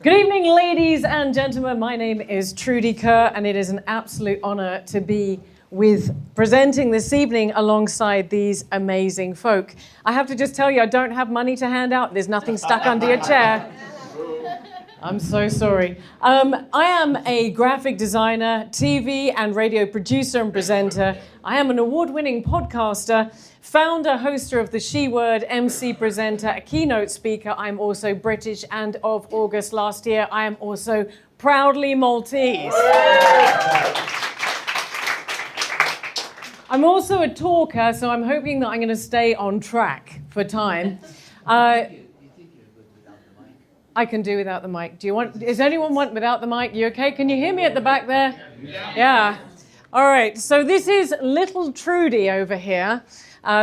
Good evening, ladies and gentlemen. My name is Trudy Kerr, and it is an absolute honor to be presenting this evening alongside these amazing folk. I have to just tell you, I don't have money to hand out. There's nothing stuck under your chair. I'm so sorry. I am a graphic designer, TV and radio producer and presenter. I am an award-winning podcaster, founder, hoster of the She Word, MC presenter, a keynote speaker. I'm also British, and of August last year, I am also proudly Maltese. I'm also a talker, so I'm hoping that I'm going to stay on track for time. I can do without the mic. Does anyone want without the mic? You okay? Can you hear me at the back there? Yeah. All right. So this is little Trudy over here.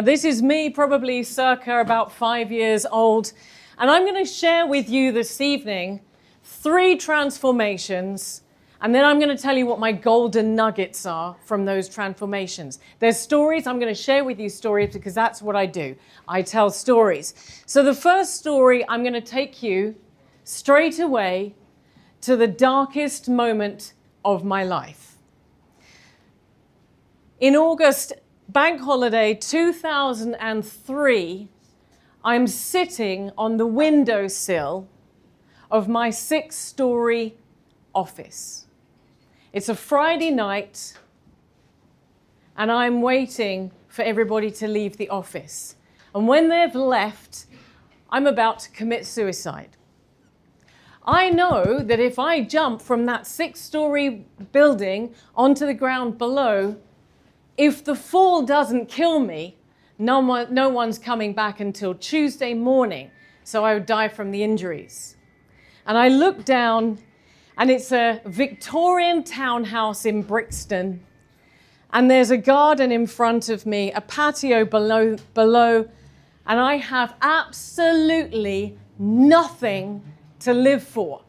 This is me, probably circa about 5 years old. And I'm going to share with you this evening 3 transformations. And then I'm going to tell you what my golden nuggets are from those transformations. There's stories. I'm going to share with you stories because that's what I do. I tell stories. So the first story, I'm going to take you straight away to the darkest moment of my life. In August, bank holiday 2003, I'm sitting on the windowsill of my 6-story office. It's a Friday night, and I'm waiting for everybody to leave the office. And when they've left, I'm about to commit suicide. I know that if I jump from that 6-story building onto the ground below, if the fall doesn't kill me, no one's coming back until Tuesday morning, so I would die from the injuries. And I look down, and it's a Victorian townhouse in Brixton, and there's a garden in front of me, a patio below, and I have absolutely nothing to live for.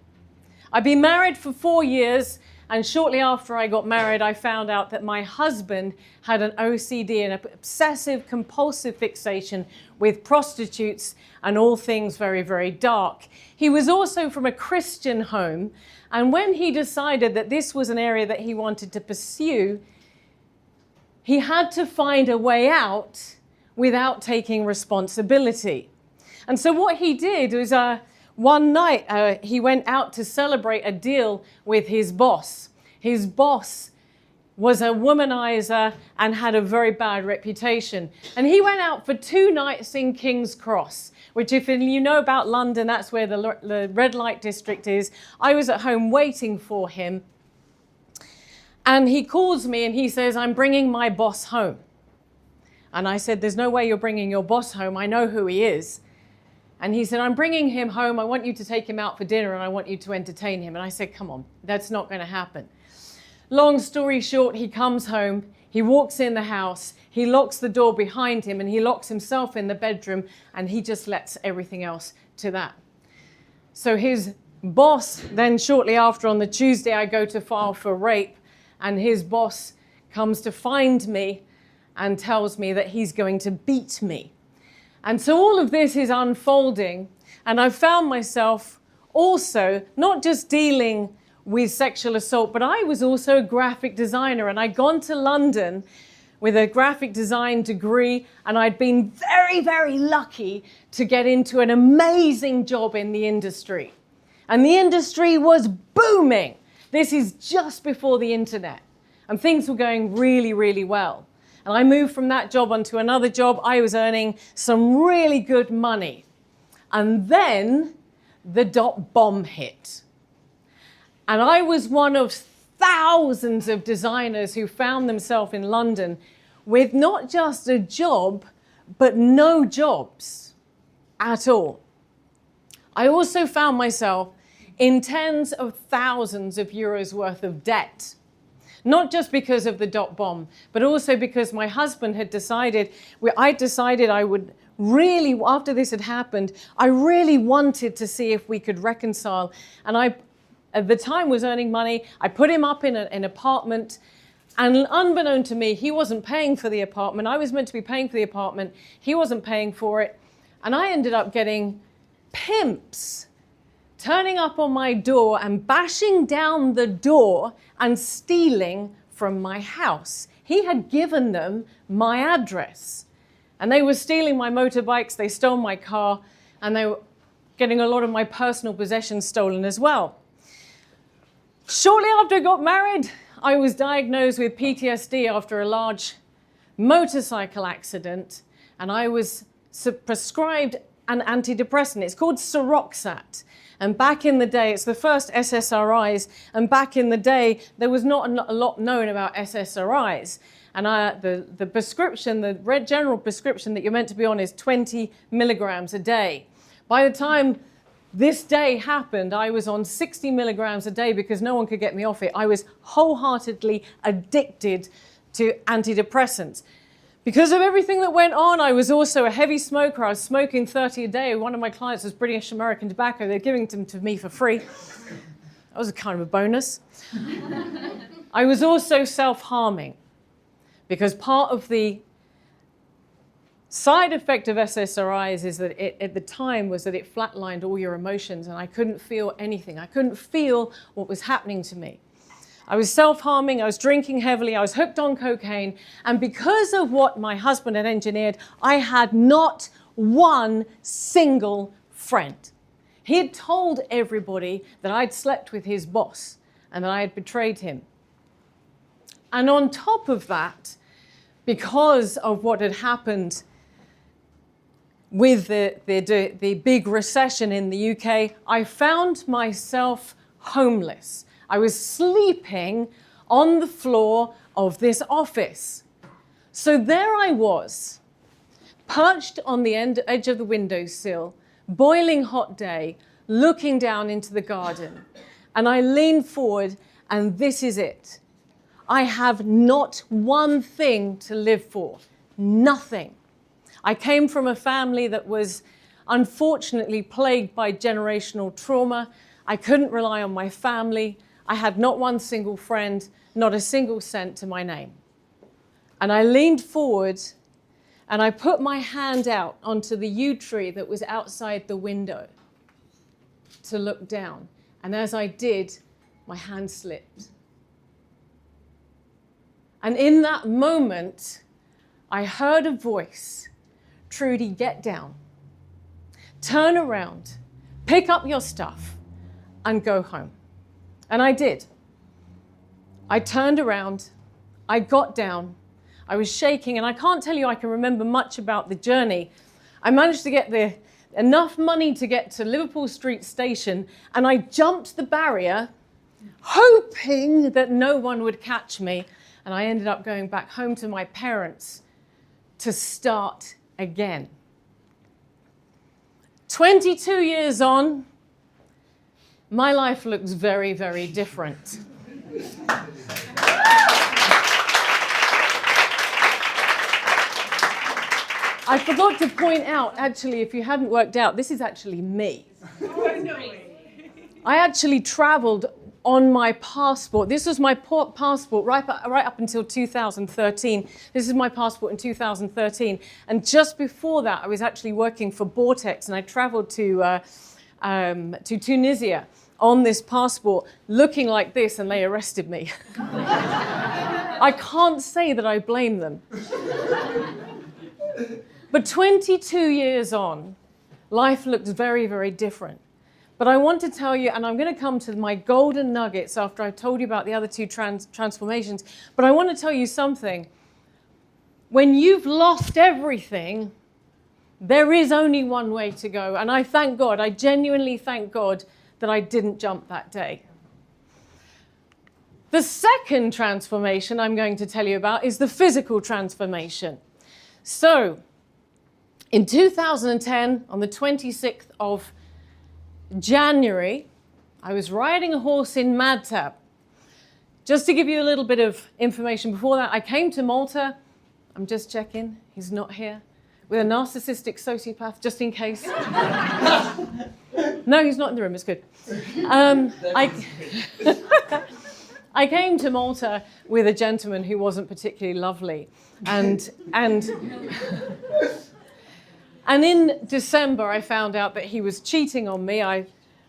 I'd been married for 4 years, and shortly after I got married, I found out that my husband had an OCD, an obsessive compulsive fixation with prostitutes and all things very, very dark. He was also from a Christian home, and when he decided that this was an area that he wanted to pursue, he had to find a way out without taking responsibility. And so what he did was one night, he went out to celebrate a deal with his boss. His boss was a womanizer and had a very bad reputation. And he went out for 2 nights in King's Cross, which if you know about London, that's where the red light district is. I was at home waiting for him. And he calls me and he says, "I'm bringing my boss home." And I said, "There's no way you're bringing your boss home. I know who he is." And he said, "I'm bringing him home. I want you to take him out for dinner and I want you to entertain him." And I said, "Come on, that's not going to happen." Long story short, he comes home, he walks in the house, he locks the door behind him and he locks himself in the bedroom and he just lets everything else to that. So his boss, then shortly after on the Tuesday, I go to file for rape and his boss comes to find me and tells me that he's going to beat me. And so all of this is unfolding, and I found myself also not just dealing with sexual assault, but I was also a graphic designer, and I'd gone to London with a graphic design degree, and I'd been very, very lucky to get into an amazing job in the industry. And the industry was booming. This is just before the internet, and things were going really, really well. And I moved from that job onto another job. I was earning some really good money. And then the .bomb hit. And I was one of thousands of designers who found themselves in London with not just a job, but no jobs at all. I also found myself in tens of thousands of euros worth of debt. Not just because of the .bomb, but also because my husband had decided, I decided I would really, after this had happened, I really wanted to see if we could reconcile. And I, at the time, was earning money. I put him up in an apartment, and unbeknown to me, he wasn't paying for the apartment. I was meant to be paying for the apartment. He wasn't paying for it. And I ended up getting pimps turning up on my door and bashing down the door and stealing from my house. He had given them my address. And they were stealing my motorbikes, they stole my car, and they were getting a lot of my personal possessions stolen as well. Shortly after I got married, I was diagnosed with PTSD after a large motorcycle accident, and I was prescribed an antidepressant. It's called Seroxat. And back in the day, it's the first SSRIs, and back in the day, there was not a lot known about SSRIs. And the prescription, the general prescription that you're meant to be on is 20 milligrams a day. By the time this day happened, I was on 60 milligrams a day because no one could get me off it. I was wholeheartedly addicted to antidepressants. Because of everything that went on, I was also a heavy smoker. I was smoking 30 a day. One of my clients was British American Tobacco. They're giving them to me for free. That was a kind of a bonus. I was also self-harming because part of the side effect of SSRIs is that at the time was that it flatlined all your emotions and I couldn't feel anything. I couldn't feel what was happening to me. I was self-harming, I was drinking heavily, I was hooked on cocaine, and because of what my husband had engineered, I had not one single friend. He had told everybody that I'd slept with his boss and that I had betrayed him. And on top of that, because of what had happened with the big recession in the UK, I found myself homeless. I was sleeping on the floor of this office. So there I was, perched on the edge of the windowsill, boiling hot day, looking down into the garden. And I leaned forward, and this is it. I have not one thing to live for, nothing. I came from a family that was unfortunately plagued by generational trauma. I couldn't rely on my family. I had not one single friend, not a single cent to my name. And I leaned forward and I put my hand out onto the yew tree that was outside the window to look down. And as I did, my hand slipped. And in that moment, I heard a voice, Trudy, get down, turn around, pick up your stuff, and go home. And I did. I turned around, I got down, I was shaking, and I can't tell you I can remember much about the journey. I managed to get enough money to get to Liverpool Street Station, and I jumped the barrier, hoping that no one would catch me, and I ended up going back home to my parents to start again. 22 years on, my life looks very, very different. I forgot to point out, actually, if you hadn't worked out, this is actually me. I actually traveled on my passport. This was my passport right up until 2013. This is my passport in 2013. And just before that, I was actually working for Vortex, and I traveled to Tunisia on this passport, looking like this, and they arrested me. I can't say that I blame them. But 22 years on, life looks very, very different. But I want to tell you, and I'm going to come to my golden nuggets after I've told you about the other two transformations, but I want to tell you something. When you've lost everything, there is only one way to go. And I thank God, I genuinely thank God that I didn't jump that day. The second transformation I'm going to tell you about is the physical transformation. So, in 2010, on the 26th of January, I was riding a horse in Madtab. Just to give you a little bit of information before that, I came to Malta. I'm just checking, he's not here. With a narcissistic sociopath, just in case. No, he's not in the room, it's good. I came to Malta with a gentleman who wasn't particularly lovely. And in December, I found out that he was cheating on me. I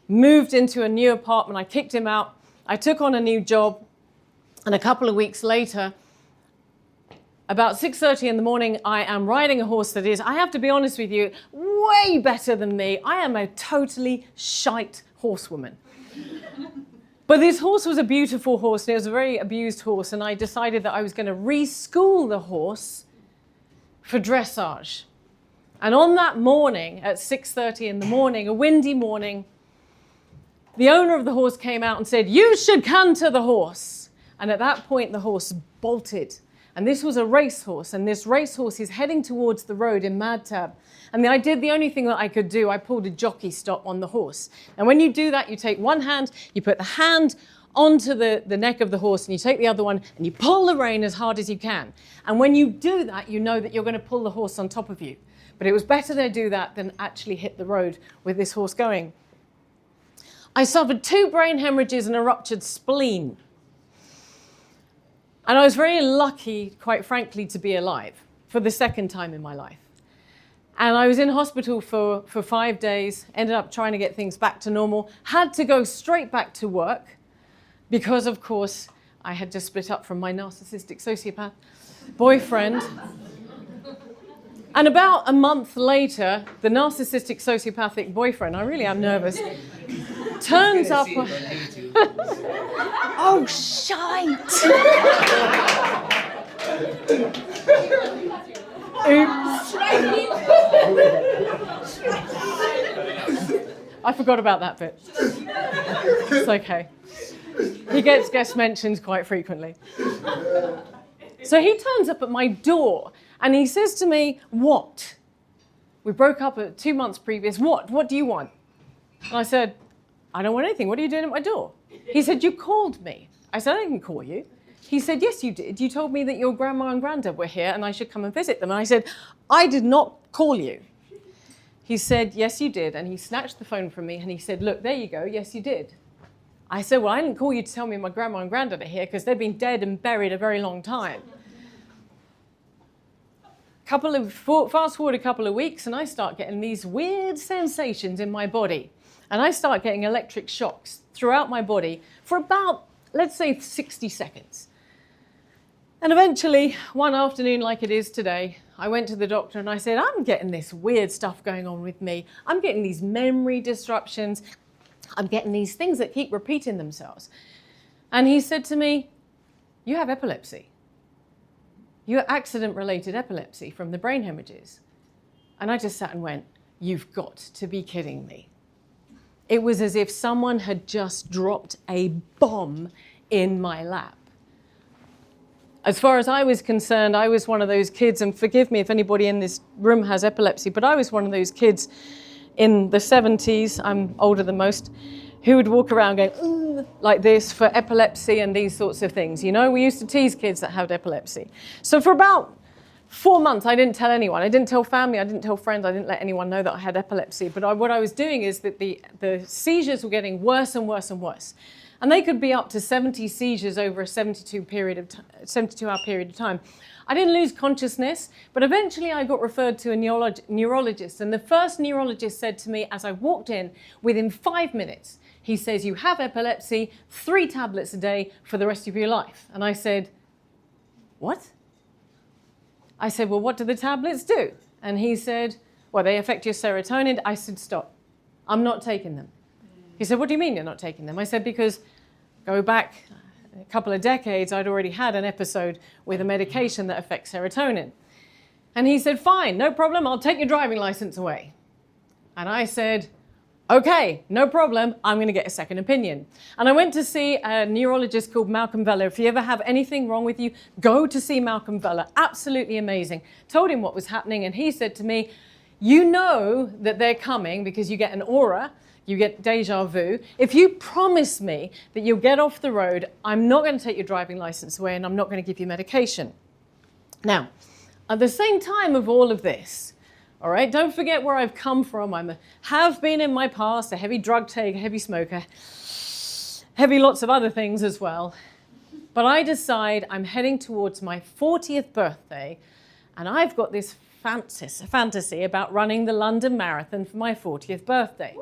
moved into a new apartment. I kicked him out. I took on a new job. And a couple of weeks later, about 6:30 in the morning, I am riding a horse that is, I have to be honest with you, way better than me. I am a totally shite horsewoman. But this horse was a beautiful horse, and it was a very abused horse, and I decided that I was going to reschool the horse for dressage. And on that morning, at 6:30 in the morning, a windy morning, the owner of the horse came out and said, "You should canter the horse." And at that point, the horse bolted. And this was a racehorse, and this racehorse is heading towards the road in mad tab. And I did the only thing that I could do. I pulled a jockey stop on the horse. And when you do that, you take one hand, you put the hand onto the neck of the horse, and you take the other one, and you pull the rein as hard as you can. And when you do that, you know that you're going to pull the horse on top of you. But it was better to do that than actually hit the road with this horse going. I suffered 2 brain hemorrhages and a ruptured spleen. And I was very lucky, quite frankly, to be alive for the second time in my life. And I was in hospital for 5 days, ended up trying to get things back to normal, had to go straight back to work because, of course, I had just split up from my narcissistic sociopath boyfriend. And about a month later, the narcissistic sociopathic boyfriend, I really am nervous, turns up. Oh, shite! Oops. I forgot about that bit. It's okay. He gets guest mentions quite frequently. So he turns up at my door and he says to me, "What? We broke up 2 months previous. What? What do you want?" And I said, "I don't want anything. What are you doing at my door?" He said, "You called me." I said, "I didn't call you." He said, "Yes, you did. You told me that your grandma and granddad were here and I should come and visit them." And I said, "I did not call you." He said, "Yes, you did." And he snatched the phone from me and he said, "Look, there you go. Yes, you did." I said, "Well, I didn't call you to tell me my grandma and granddad are here because they've been dead and buried a very long time." Fast forward a couple of weeks and I start getting these weird sensations in my body. And I start getting electric shocks throughout my body for about, let's say, 60 seconds. And eventually, one afternoon like it is today, I went to the doctor and I said, "I'm getting this weird stuff going on with me. I'm getting these memory disruptions. I'm getting these things that keep repeating themselves." And he said to me, "You have epilepsy. You have accident-related epilepsy from the brain hemorrhages." And I just sat and went, "You've got to be kidding me." It was as if someone had just dropped a bomb in my lap. As far as I was concerned, I was one of those kids, and forgive me if anybody in this room has epilepsy, but I was one of those kids in the 70s, I'm older than most, who would walk around going, "Ugh," like this for epilepsy and these sorts of things. You know, we used to tease kids that had epilepsy. So for about 4 months, I didn't tell anyone. I didn't tell family. I didn't tell friends. I didn't let anyone know that I had epilepsy. But what I was doing is that the seizures were getting worse and worse and worse. And they could be up to 70 seizures over a 72-hour period of time. I didn't lose consciousness, but eventually I got referred to a neurologist. And the first neurologist said to me as I walked in, within 5 minutes, he says, "You have epilepsy, 3 tablets a day for the rest of your life." And I said, "What?" I said, "Well, what do the tablets do?" And he said, "Well, they affect your serotonin." I said, "Stop. I'm not taking them." He said, "What do you mean you're not taking them?" I said, "Because go back a couple of decades, I'd already had an episode with a medication that affects serotonin." And he said, "Fine, no problem. I'll take your driving license away." And I said, "Okay, no problem. I'm going to get a second opinion." And I went to see a neurologist called Malcolm Vella. If you ever have anything wrong with you, go to see Malcolm Vella. Absolutely amazing. Told him what was happening, and he said to me, "You know that they're coming because you get an aura, you get deja vu. If you promise me that you'll get off the road, I'm not going to take your driving license away and I'm not going to give you medication." Now, at the same time of all of this, all right, don't forget where I've come from. Have been in my past a heavy drug taker, heavy smoker, heavy lots of other things as well. But I decide I'm heading towards my 40th birthday and I've got this fantasy about running the London Marathon for my 40th birthday.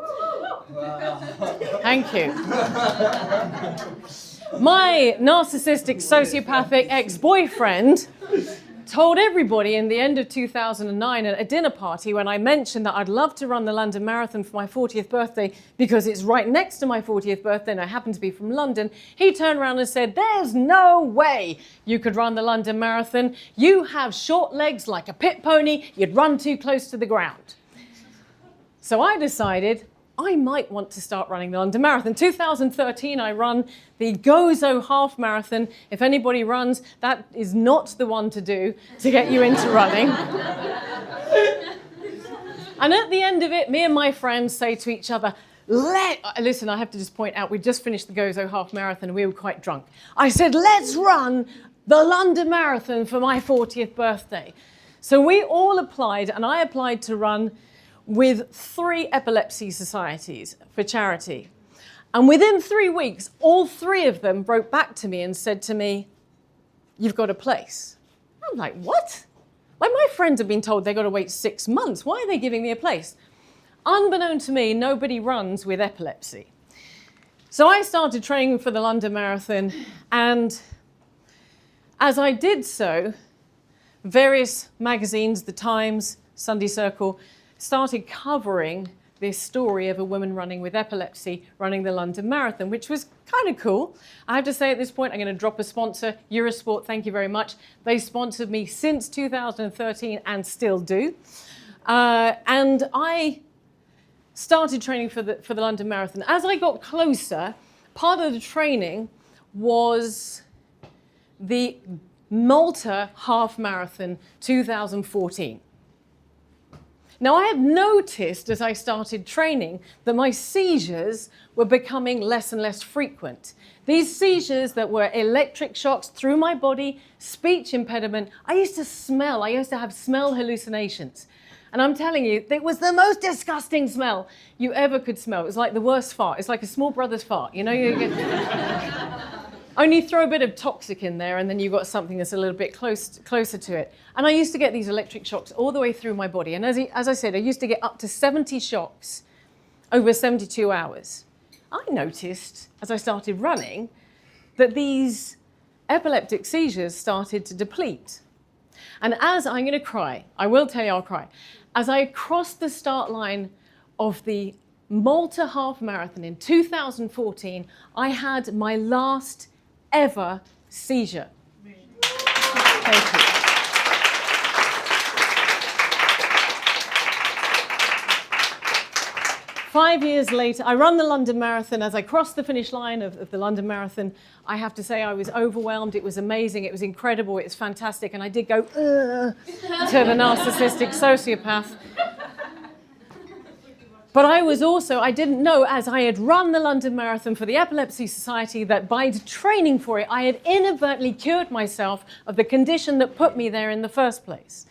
Thank you. My narcissistic, sociopathic ex-boyfriend told everybody in the end of 2009 at a dinner party when I mentioned that I'd love to run the London Marathon for my 40th birthday because it's right next to my 40th birthday and I happen to be from London, he turned around and said, "There's no way you could run the London Marathon. You have short legs like a pit pony. You'd run too close to the ground." So I decided I might want to start running the London Marathon. 2013, I run the Gozo Half Marathon. If anybody runs, that is not the one to do to get you into running. And at the end of it, me and my friends say to each other, listen, I have to just point out, we just finished the Gozo Half Marathon and we were quite drunk. I said, let's run the London Marathon for my 40th birthday. So we all applied, and I applied to run with 3 epilepsy societies for charity. And within 3 weeks, all 3 of them wrote back to me and said to me, "You've got a place." I'm like, what? Like, my friends have been told they've got to wait 6 months. Why are they giving me a place? Unbeknown to me, nobody runs with epilepsy. So I started training for the London Marathon, and as I did so, various magazines, The Times, Sunday Circle, started covering this story of a woman running with epilepsy, running the London Marathon, which was kind of cool. I have to say at this point, I'm going to drop a sponsor, Eurosport, thank you very much. They sponsored me since 2013 and still do. And I started training for the London Marathon. As I got closer, part of the training was the Malta Half Marathon 2014. Now, I had noticed as I started training that my seizures were becoming less and less frequent. These seizures that were electric shocks through my body, speech impediment, I used to have smell hallucinations. And I'm telling you, it was the most disgusting smell you ever could smell. It was like the worst fart. It's like a small brother's fart, you know? Only throw a bit of toxic in there and then you've got something that's a little bit closer to it. And I used to get these electric shocks all the way through my body. And as I said, I used to get up to 70 shocks over 72 hours. I noticed, as I started running, that these epileptic seizures started to deplete. And I'm going to cry, I will tell you I'll cry. As I crossed the start line of the Malta Half Marathon in 2014, I had my last ever seizure. Thank you. Five years later, I run the London Marathon. As I crossed the finish line of the London Marathon, I have to say I was overwhelmed. It was amazing. It was incredible. It was fantastic. And I did go, to the narcissistic sociopath. But I didn't know, as I had run the London Marathon for the Epilepsy Society, that by training for it, I had inadvertently cured myself of the condition that put me there in the first place.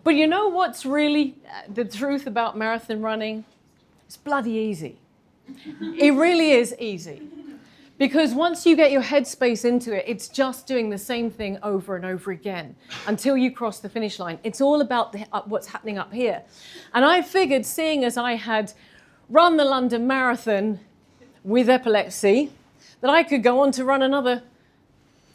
But you know what's really the truth about marathon running? It's bloody easy. It really is easy. Because once you get your headspace into it, it's just doing the same thing over and over again until you cross the finish line. It's all about what's happening up here. And I figured, seeing as I had run the London Marathon with epilepsy, that I could go on to run another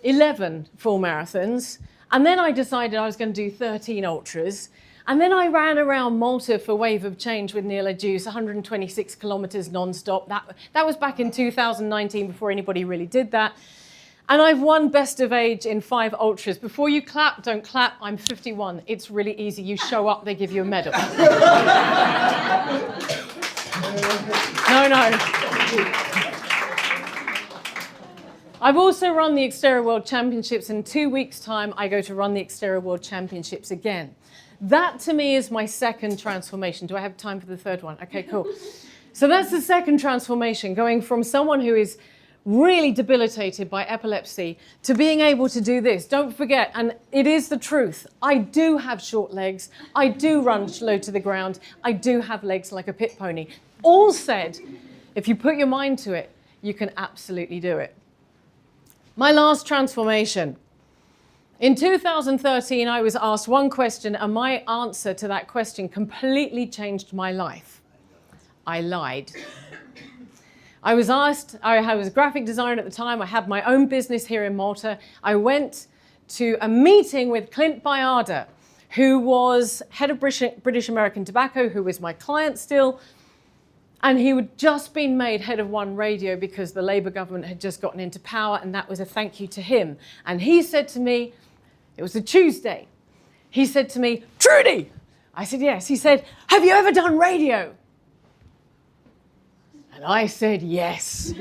11 full marathons. And then I decided I was going to do 13 ultras. And then I ran around Malta for Wave of Change with Neil Juice, 126 kilometers non-stop. That was back in 2019, before anybody really did that. And I've won Best of Age in 5 ultras. Before you clap, don't clap. I'm 51. It's really easy. You show up, they give you a medal. No. I've also run the Xterra World Championships. In 2 weeks' time, I go to run the Xterra World Championships again. That, to me, is my second transformation. Do I have time for the third one? Okay, cool. So that's the second transformation, going from someone who is really debilitated by epilepsy to being able to do this. Don't forget, and it is the truth, I do have short legs. I do run low to the ground. I do have legs like a pit pony. All said, if you put your mind to it, you can absolutely do it. My last transformation. In 2013, I was asked one question, and my answer to that question completely changed my life. I lied. I was asked, I was a graphic designer at the time, I had my own business here in Malta. I went to a meeting with Clint Bayarda, who was head of British American Tobacco, who was my client still, and he had just been made head of One Radio because the Labour government had just gotten into power, and that was a thank you to him. And he said to me, it was a Tuesday, he said to me, "Trudy!" I said, "Yes." He said, "Have you ever done radio?" And I said, "Yes."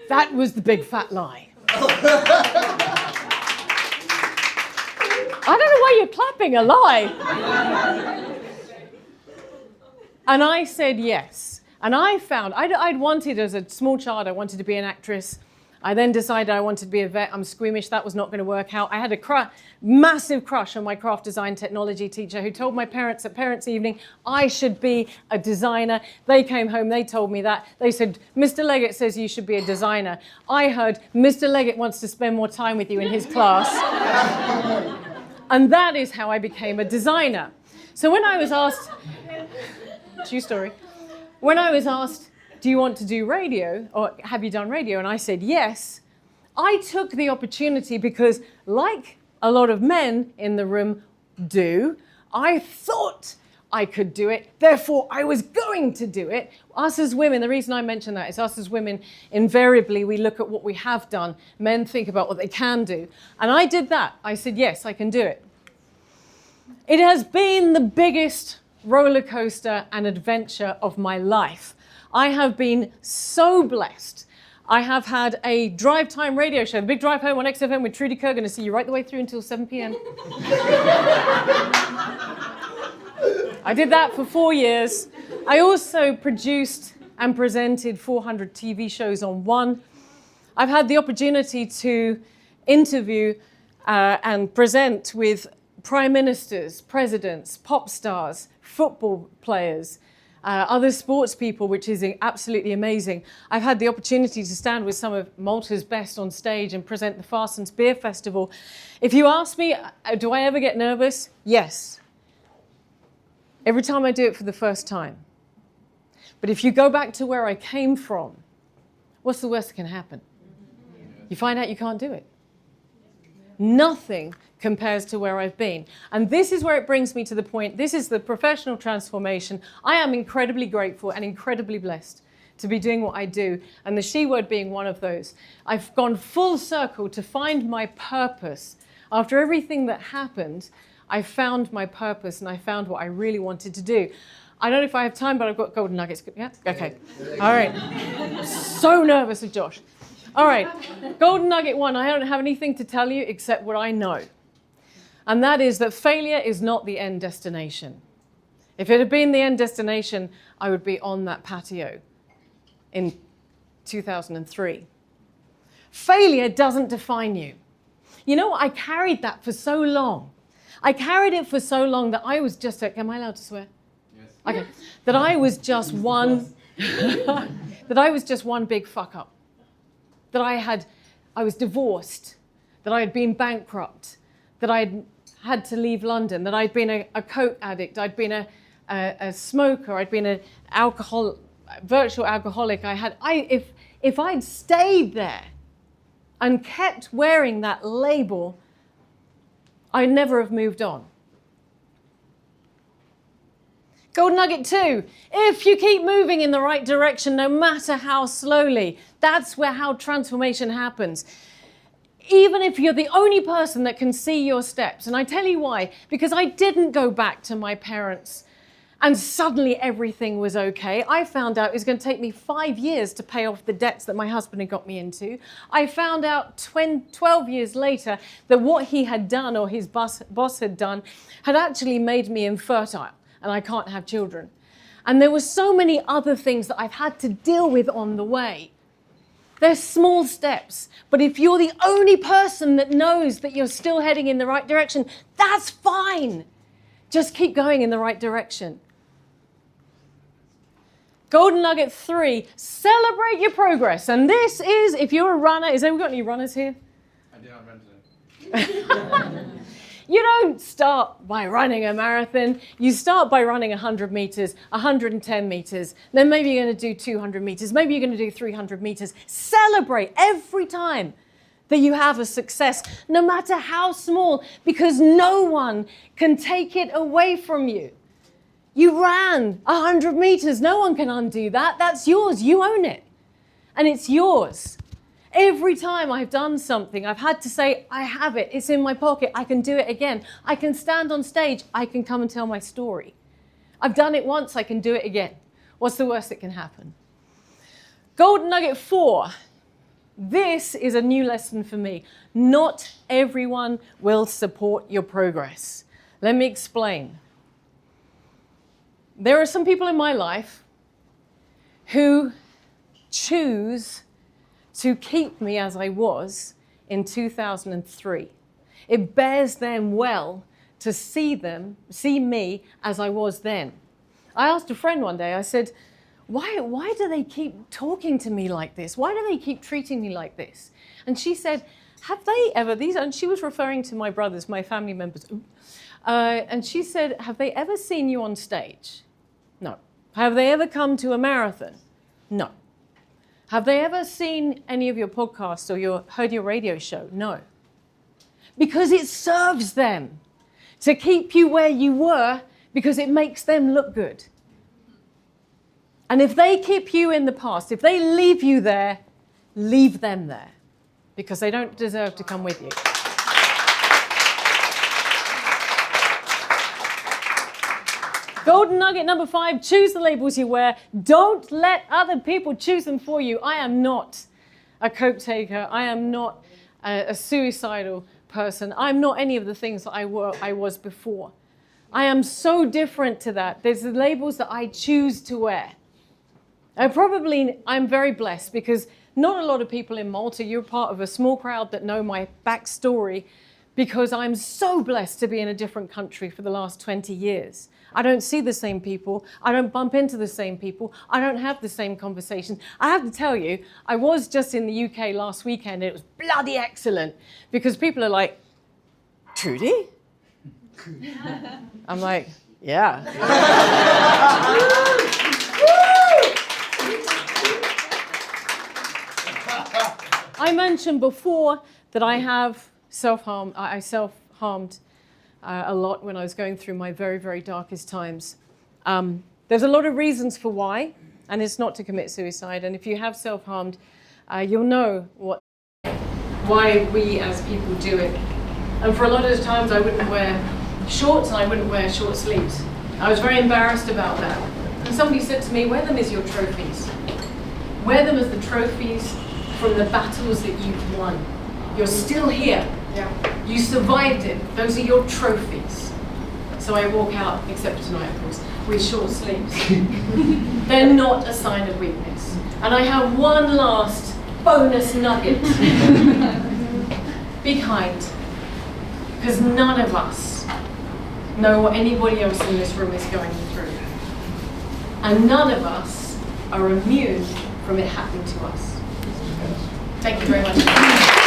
That was the big fat lie. I don't know why you're clapping, a lie. And I said yes. And I found, I'd wanted, as a small child, I wanted to be an actress. I then decided I wanted to be a vet. I'm squeamish, that was not going to work out. I had a massive crush on my craft design technology teacher who told my parents at parents' evening I should be a designer. They came home, they told me that. They said, "Mr. Leggett says you should be a designer." I heard, "Mr. Leggett wants to spend more time with you in his class." And that is how I became a designer. So when I was asked, true story, when I was asked, "Do you want to do radio, or have you done radio?" and I said yes, I took the opportunity because, like a lot of men in the room do, I thought I could do it, therefore I was going to do it. Us as women, the reason I mention that is us as women, invariably we look at what we have done. Men think about what they can do. And I did that. I said, yes, I can do it. It has been the biggest roller coaster and adventure of my life. I have been so blessed. I have had a drive time radio show, The Big Drive Home on XFM with Trudy Kerr, going to see you right the way through until 7 p.m. I did that for 4 years. I also produced and presented 400 TV shows on One. I've had the opportunity to interview and present with prime ministers, presidents, pop stars, football players, other sports people, which is absolutely amazing. I've had the opportunity to stand with some of Malta's best on stage and present the Farsons Beer Festival. If you ask me, do I ever get nervous? Yes. Every time I do it for the first time. But if you go back to where I came from, what's the worst that can happen? You find out you can't do it. Nothing compares to where I've been. And this is where it brings me to the point, this is the professional transformation. I am incredibly grateful and incredibly blessed to be doing what I do, and the she word being one of those. I've gone full circle to find my purpose. After everything that happened, I found my purpose and I found what I really wanted to do. I don't know if I have time, but I've got golden nuggets. Yeah? Okay. All right. So nervous with Josh. All right. Golden nugget one. I don't have anything to tell you except what I know. And that is that failure is not the end destination. If it had been the end destination, I would be on that patio in 2003. Failure doesn't define you. You know what? I carried that for so long. I carried it for so long that I was just am I allowed to swear? Yes. Okay. That I was just one that I was just one big fuck up. That I was divorced, that I had been bankrupt, that I had to leave London, that I'd been a coke addict, I'd been a smoker, I'd been a virtual alcoholic. If I'd stayed there and kept wearing that label, I'd never have moved on. Golden nugget 2, if you keep moving in the right direction, no matter how slowly, that's how transformation happens. Even if you're the only person that can see your steps. And I tell you why, because I didn't go back to my parents and suddenly everything was okay. I found out it was going to take me 5 years to pay off the debts that my husband had got me into. I found out 12 years later that what he had done, or his boss had done, had actually made me infertile and I can't have children. And there were so many other things that I've had to deal with on the way. They're small steps, but if you're the only person that knows that you're still heading in the right direction, that's fine. Just keep going in the right direction. Golden nugget 3, celebrate your progress. And this is, if you're a runner, has anyone got any runners here? I do not run today. You don't start by running a marathon. You start by running 100 meters, 110 meters. Then maybe you're going to do 200 meters. Maybe you're going to do 300 meters. Celebrate every time that you have a success, no matter how small, because no one can take it away from you. You ran 100 meters. No one can undo that. That's yours. You own it. And it's yours. Every time I've done something, I've had to say, I have it. It's in my pocket. I can do it again. I can stand on stage. I can come and tell my story. I've done it once. I can do it again. What's the worst that can happen? Golden nugget 4. This is a new lesson for me. Not everyone will support your progress. Let me explain. There are some people in my life who choose to keep me as I was in 2003. It bears them well to see me as I was then. I asked a friend one day, I said, why do they keep talking to me like this? Why do they keep treating me like this? And she said, have they ever, and she was referring to my brothers, my family members, and she said, have they ever seen you on stage? No. Have they ever come to a marathon? No. Have they ever seen any of your podcasts or heard your radio show? No. Because it serves them to keep you where you were because it makes them look good. And if they keep you in the past, if they leave you there, leave them there because they don't deserve to come with you. Golden nugget number 5, choose the labels you wear. Don't let other people choose them for you. I am not a coke taker. I am not a suicidal person. I'm not any of the things that I was before. I am so different to that. There's the labels that I choose to wear. I'm very blessed because not a lot of people in Malta, you're part of a small crowd that know my backstory because I'm so blessed to be in a different country for the last 20 years. I don't see the same people. I don't bump into the same people. I don't have the same conversations. I have to tell you, I was just in the UK last weekend and it was bloody excellent because people are like, Trudy? I'm like, yeah. I mentioned before that I have self-harmed. I self-harmed a lot when I was going through my very, very darkest times. There's a lot of reasons for why, and it's not to commit suicide. And if you have self-harmed, you'll know why we as people do it. And for a lot of the times, I wouldn't wear shorts and I wouldn't wear short sleeves. I was very embarrassed about that. And somebody said to me, wear them as your trophies. Wear them as the trophies from the battles that you've won. You're still here. Yeah. You survived it. Those are your trophies. So I walk out, except tonight, of course, with short sleeves. They're not a sign of weakness. And I have one last bonus nugget. Be kind. Because none of us know what anybody else in this room is going through. And none of us are immune from it happening to us. Thank you very much.